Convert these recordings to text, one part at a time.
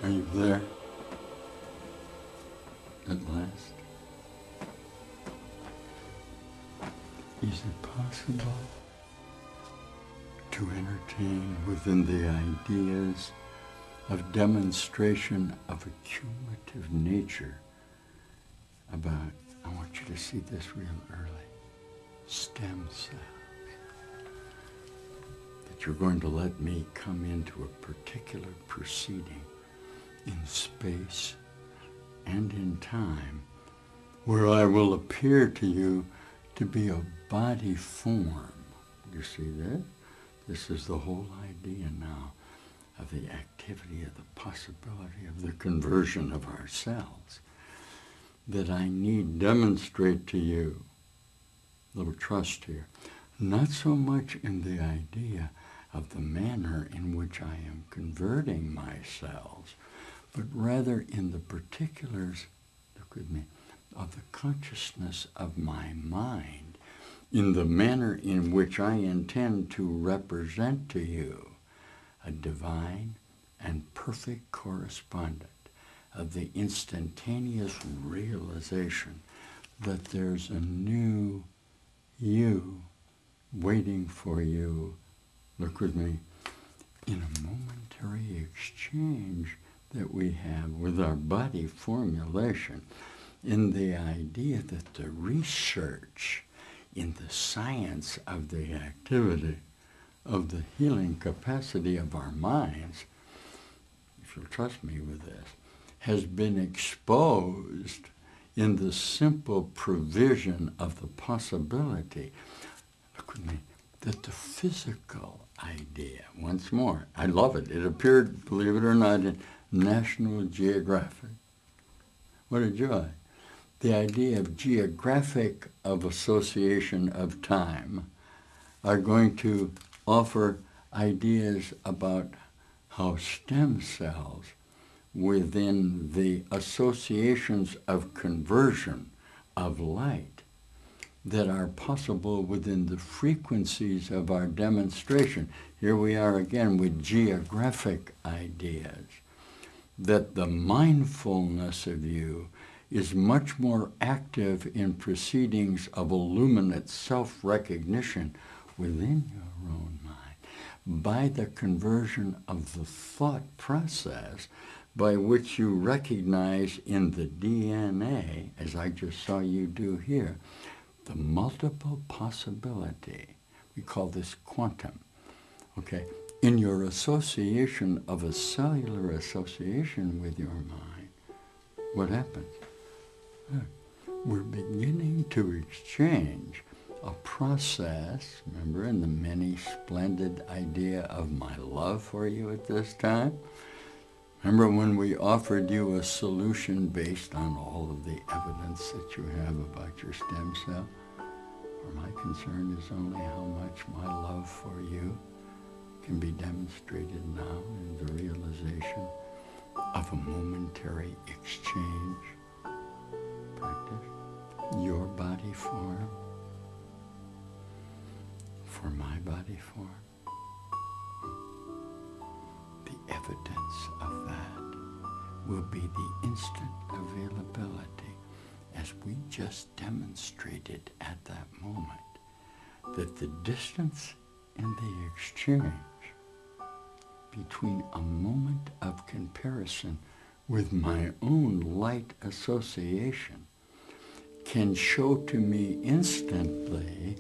Are you there? At last? Is it possible to entertain within the ideas of demonstration of a cumulative nature about, I want you to see this real early, stem cells? That you're going to let me come into a particular proceeding in space and in time where I will appear to you to be a body form. You see that? This is the whole idea now of the activity, of the possibility of the conversion of our cells that I need demonstrate to you. A little trust here. Not so much in the idea of the manner in which I am converting my cells, but rather in the particulars, look with me, of the consciousness of my mind, in the manner in which I intend to represent to you a divine and perfect correspondent of the instantaneous realization that there's a new you waiting for you, look with me, in a momentary exchange that we have with our body formulation, in the idea that the research in the science of the activity of the healing capacity of our minds, if you'll trust me with this, has been exposed in the simple provision of the possibility, look with me, that the physical idea, once more, I love it. It appeared, believe it or not, in National Geographic. What a joy. The idea of geographic of association of time are going to offer ideas about how stem cells within the associations of conversion of light that are possible within the frequencies of our demonstration. Here we are again with geographic ideas, that the mindfulness of you is much more active in proceedings of illuminate self-recognition within your own mind by the conversion of the thought process by which you recognize in the DNA, as I just saw you do here, the multiple possibility. We call this quantum, okay? In your association of a cellular association with your mind, what happens? We're beginning to exchange a process, remember, in the many splendid idea of my love for you at this time? Remember when we offered you a solution based on all of the evidence that you have about your stem cell? For my concern is only how much my love for you can be demonstrated now in the realization of a momentary exchange. Practice your body form for my body form. The evidence of that will be the instant availability, as we just demonstrated at that moment, that the distance in the exchange between a moment of comparison with my own light association can show to me instantly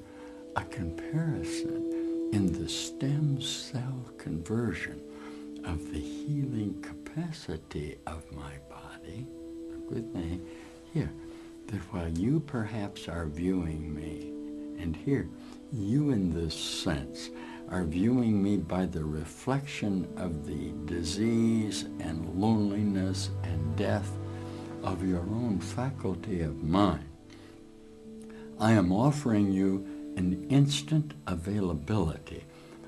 a comparison in the stem cell conversion of the healing capacity of my body. Look with me here, that while you perhaps are viewing me, and here, you in this sense are viewing me by the reflection of the disease and loneliness and death of your own faculty of mind, I am offering you an instant availability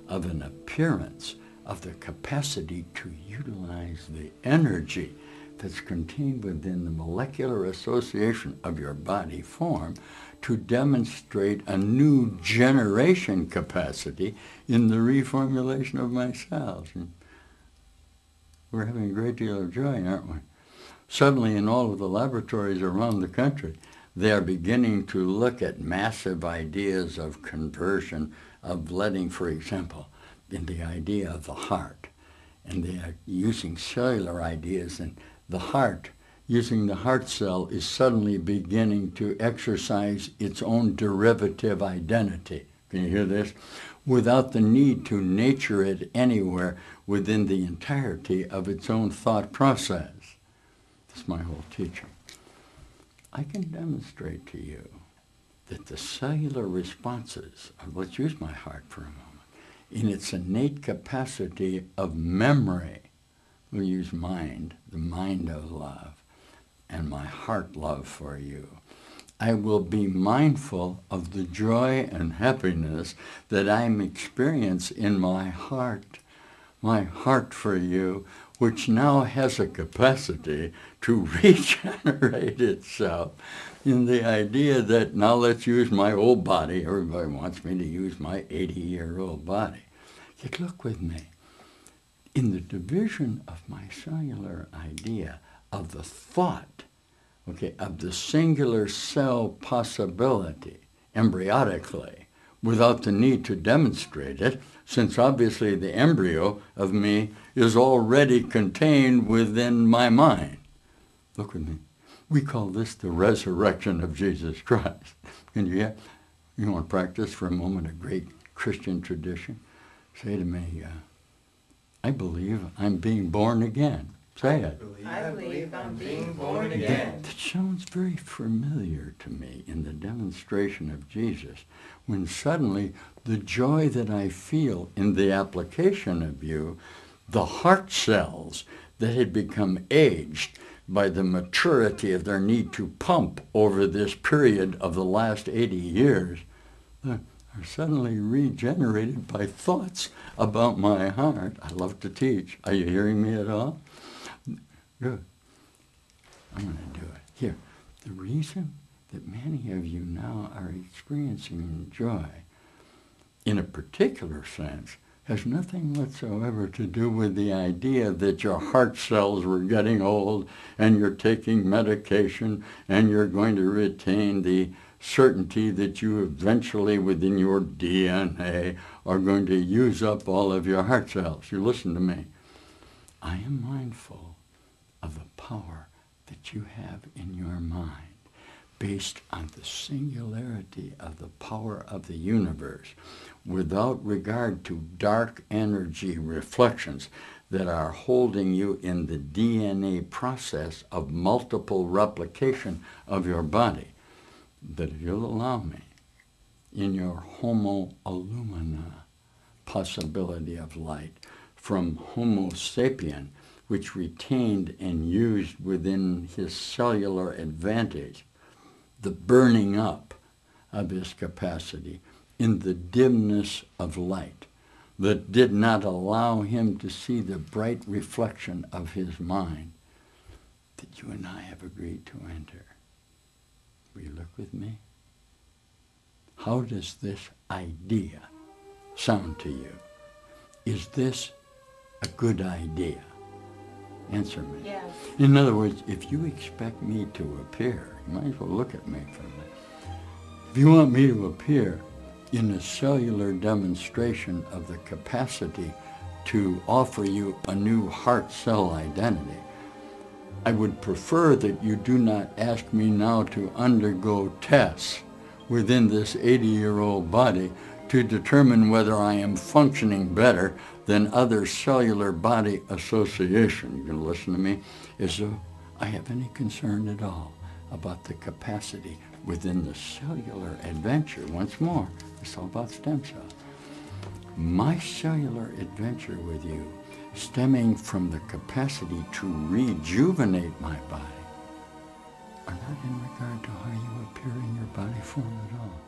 of an appearance of the capacity to utilize the energy that's contained within the molecular association of your body form to demonstrate a new generation capacity in the reformulation of my cells. We're having a great deal of joy, aren't we? Suddenly, in all of the laboratories around the country, they are beginning to look at massive ideas of conversion, of letting, for example, in the idea of the heart. And they are using cellular ideas, and the heart, using the heart cell, is suddenly beginning to exercise its own derivative identity. Can you hear this? Without the need to nature it anywhere within the entirety of its own thought process. That's my whole teaching. I can demonstrate to you that the cellular responses of, let's use my heart for a moment, in its innate capacity of memory, we'll use mind, the mind of love, and my heart love for you. I will be mindful of the joy and happiness that I'm experiencing in my heart for you, which now has a capacity to regenerate itself in the idea that now let's use my old body. Everybody wants me to use my 80-year-old body. Yet look with me. In the division of my cellular idea of the thought, okay, of the singular cell possibility, embryotically, without the need to demonstrate it, since obviously the embryo of me is already contained within my mind. Look with me. We call this the resurrection of Jesus Christ. Can you hear? You want to practice for a moment a great Christian tradition? Say to me, I believe I'm being born again. Say it. I believe I'm being born again. That sounds very familiar to me in the demonstration of Jesus, when suddenly the joy that I feel in the application of you, the heart cells that had become aged by the maturity of their need to pump over this period of the last 80 years, are suddenly regenerated by thoughts about my heart. I love to teach. Are you hearing me at all? Good. I'm going to do it. Here, the reason that many of you now are experiencing joy, in a particular sense, has nothing whatsoever to do with the idea that your heart cells were getting old and you're taking medication and you're going to retain the certainty that you eventually within your DNA are going to use up all of your heart cells. You listen to me. I am mindful of the power that you have in your mind based on the singularity of the power of the universe, without regard to dark energy reflections that are holding you in the DNA process of multiple replication of your body, that if you'll allow me, in your Homo Illumina possibility of light, from Homo sapien, which retained and used within his cellular advantage the burning up of his capacity in the dimness of light that did not allow him to see the bright reflection of his mind that you and I have agreed to enter. Will you look with me? How does this idea sound to you? Is this a good idea? Answer me. Yes. In other words, if you expect me to appear, you might as well look at me for a minute. If you want me to appear in a cellular demonstration of the capacity to offer you a new heart cell identity, I would prefer that you do not ask me now to undergo tests within this 80-year-old body to determine whether I am functioning better than other cellular body association. You can listen to me as though I have any concern at all about the capacity within the cellular adventure. Once more, it's all about stem cells. My cellular adventure with you, stemming from the capacity to rejuvenate my body, are not in regard to how you appear in your body form at all.